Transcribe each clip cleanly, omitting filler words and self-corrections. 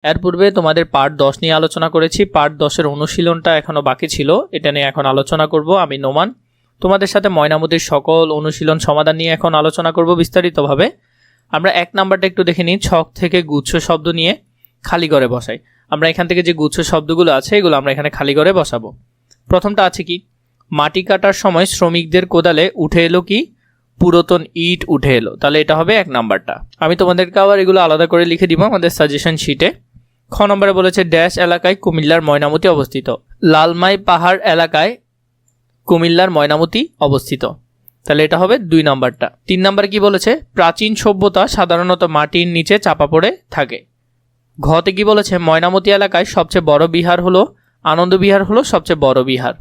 এর পূর্বে তোমাদের পার্ট 10 নিয়ে আলোচনা করেছি। পার্ট 10-এর অনুশীলনটা এখনও বাকি ছিল, এটা নিয়ে এখন আলোচনা করব। আমি নোমান তোমাদের সাথে ময়নামতির সকল অনুশীলন সমাধান নিয়ে এখন আলোচনা করব বিস্তারিতভাবে। আমরা 1 নাম্বারটা একটু দেখে নিই। ছক থেকে গুচ্ছ শব্দ নিয়ে খালি ঘরে বসাই। আমরা এখান থেকে যে গুচ্ছ শব্দগুলো আছে এগুলো আমরা এখানে খালি ঘরে বসাবো। প্রথমটা আছে কি, মাটি কাটার সময় শ্রমিকদের কোদালে উঠে এলো কি, পুরাতন ইট উঠে এলো। তাহলে এটা হবে 1 নাম্বারটা। আমি তোমাদেরকে আবার এগুলো আলাদা করে লিখে দিব আমাদের সাজেশন শিটে। খ নম্বরে বলেছে ড্যাশ এলাকায় কুমিল্লার ময়নামতি অবস্থিত। লালমাই পাহাড় এলাকায় কুমিল্লার ময়নামতি অবস্থিত। তাহলে এটা হবে 2 নাম্বারটা। 3 নাম্বারে কি বলেছে, প্রাচীন সভ্যতা সাধারণত মাটির নিচে চাপা পড়ে থাকে। ঘতে কি বলেছে, ময়নামতি এলাকায় সবচেয়ে বড় বিহার হলো আনন্দ বিহার হলো সবচেয়ে বড় বিহার।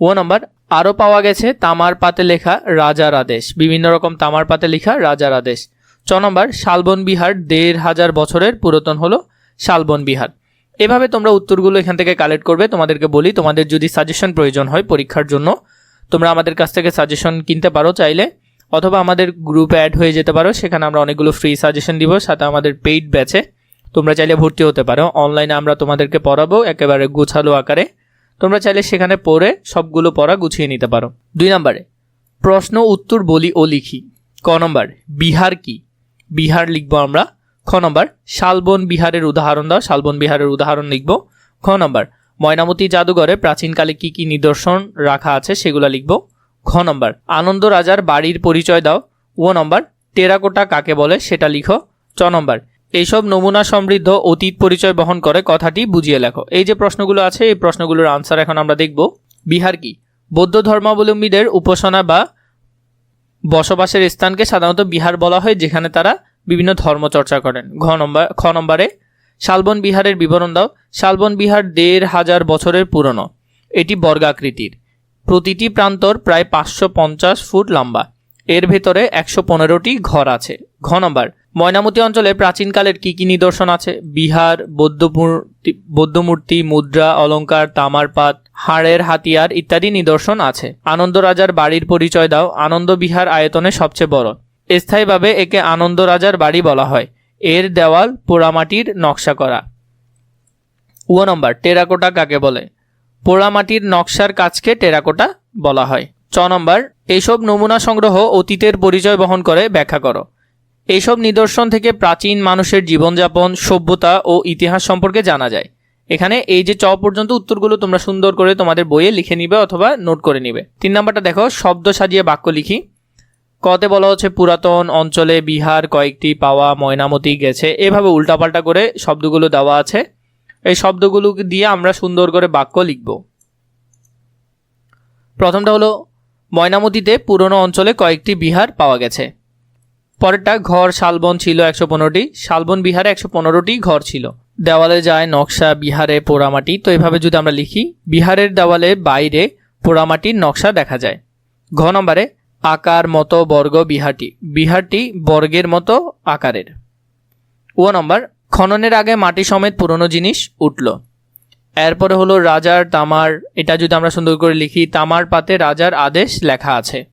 ও নাম্বার, আরও পাওয়া গেছে তামার পাতে লেখা রাজার আদেশ। বিভিন্ন রকম তামার পাতে লেখা রাজার আদেশ। চ নম্বর, শালবন বিহার 1500 বছরের পুরাতন হলো শালবন বিহার। এভাবে তোমরা উত্তরগুলো এখান থেকে কালেক্ট করবে। তোমাদেরকে বলি, তোমাদের যদি সাজেশন প্রয়োজন হয় পরীক্ষার জন্য, তোমরা আমাদের কাছ থেকে সাজেশন কিনতে পারো চাইলে, অথবা আমাদের গ্রুপে অ্যাড হয়ে যেতে পারো। সেখানে আমরা অনেকগুলো ফ্রি সাজেশন দিব, সাথে আমাদের পেইড ব্যাচে তোমরা চাইলে ভর্তি হতে পারো। অনলাইনে আমরা তোমাদেরকে পড়াবো একেবারে গোছালো আকারে। তোমরা চাইলে সেখানে পড়ে সবগুলো পড়া গুছিয়ে নিতে পারো। 2 নম্বরে প্রশ্ন উত্তর বলি ও লিখি। ক নম্বর, বিহার কি, বিহার লিখবো আমরা। খ নম্বর, শালবন বিহারের উদাহরণ দাও, শালবন বিহারের উদাহরণ লিখব। খ নম্বর, ময়নামতি জাদুঘরে প্রাচীনকালে কি কি নিদর্শন রাখা আছে সেগুলো লিখব। খ নম্বর, আনন্দ রাজার বাড়ির পরিচয় দাও। ও নম্বর, টেরাকোটা কাকে বলে সেটা লিখো। চ নম্বর, এইসব নমুনা সমৃদ্ধ অতীত পরিচয় বহন করে কথাটি বুঝিয়ে লেখো। এই যে প্রশ্নগুলো আছে এই প্রশ্নগুলোর আনসার এখন আমরা দেখব। বিহার কি, বৌদ্ধ ধর্মাবলম্বীদের উপাসনা বা বসবাসের স্থানকে সাধারণত বিহার বলা হয়, যেখানে তারা বিভিন্ন ধর্ম চর্চা করেন। খ নম্বরে শালবন বিহারের বিবরণ দাও। শালবন বিহার 1500 বছরের পুরনো। এটি বর্গাকৃতির, প্রতিটি প্রান্তর প্রায় 550 ফুট লম্বা। এর ভেতরে 115টি ঘর আছে। ঘ নম্বর, ময়নামতি অঞ্চলে প্রাচীনকালের কি কি নিদর্শন আছে? বিহার, বৌদ্ধমূর্তি, মুদ্রা, অলঙ্কার, তামার পাত, হাড়ের হাতিয়ার ইত্যাদি নিদর্শন আছে। আনন্দ রাজার বাড়ির পরিচয় দাও। আনন্দ বিহার আয়তনে সবচেয়ে বড়। স্থায়ীভাবে একে আনন্দ রাজার বাড়ি বলা হয়। এর দেওয়াল পোড়ামাটির নকশা করা। ও নম্বর, টেরাকোটা কাকে বলে? পোড়ামাটির নকশার কাজকে টেরাকোটা বলা হয়। চ নম্বর, এইসব নমুনা সংগ্রহ অতীতের পরিচয় বহন করে, ব্যাখ্যা করো। এইসব নিদর্শন থেকে প্রাচীন মানুষের জীবনযাপন, সভ্যতা ও ইতিহাস সম্পর্কে জানা যায়। এখানে এই যে চ পর্যন্ত উত্তরগুলো তোমরা সুন্দর করে তোমাদের বইয়ে লিখে নিবে অথবা নোট করে নিবে। 3 নাম্বারটা দেখো, শব্দ সাজিয়ে বাক্য লিখি। কতে বলা হচ্ছে পুরাতন অঞ্চলে বিহার কয়েকটি পাওয়া ময়নামতি গেছে। এভাবে উল্টাপাল্টা করে শব্দগুলো দেওয়া আছে। এই শব্দগুলো দিয়ে আমরা সুন্দর করে বাক্য লিখব। প্রথমটা হলো, ময়নামতিতে পুরনো অঞ্চলে কয়েকটি বিহার পাওয়া গেছে। পরেরটা, ঘর শালবন ছিল 115টি। শালবন বিহারে 115টি ঘর ছিল। দেওয়ালে যায় নকশা, বিহারে পোড়ামাটি। তো এভাবে যদি আমরা লিখি, বিহারের দেওয়ালে বাইরে পোড়ামাটির নকশা দেখা যায়। ঘ নম্বরে, আকার মতো বর্গ বিহারটি। বিহারটি বর্গের মতো আকারের। ও নম্বর, খননের আগে মাটি সমেত পুরনো জিনিস উঠল। এরপরে হলো রাজার তামার। এটা যদি আমরা সুন্দর করে লিখি, তামার পাতে রাজার আদেশ লেখা আছে।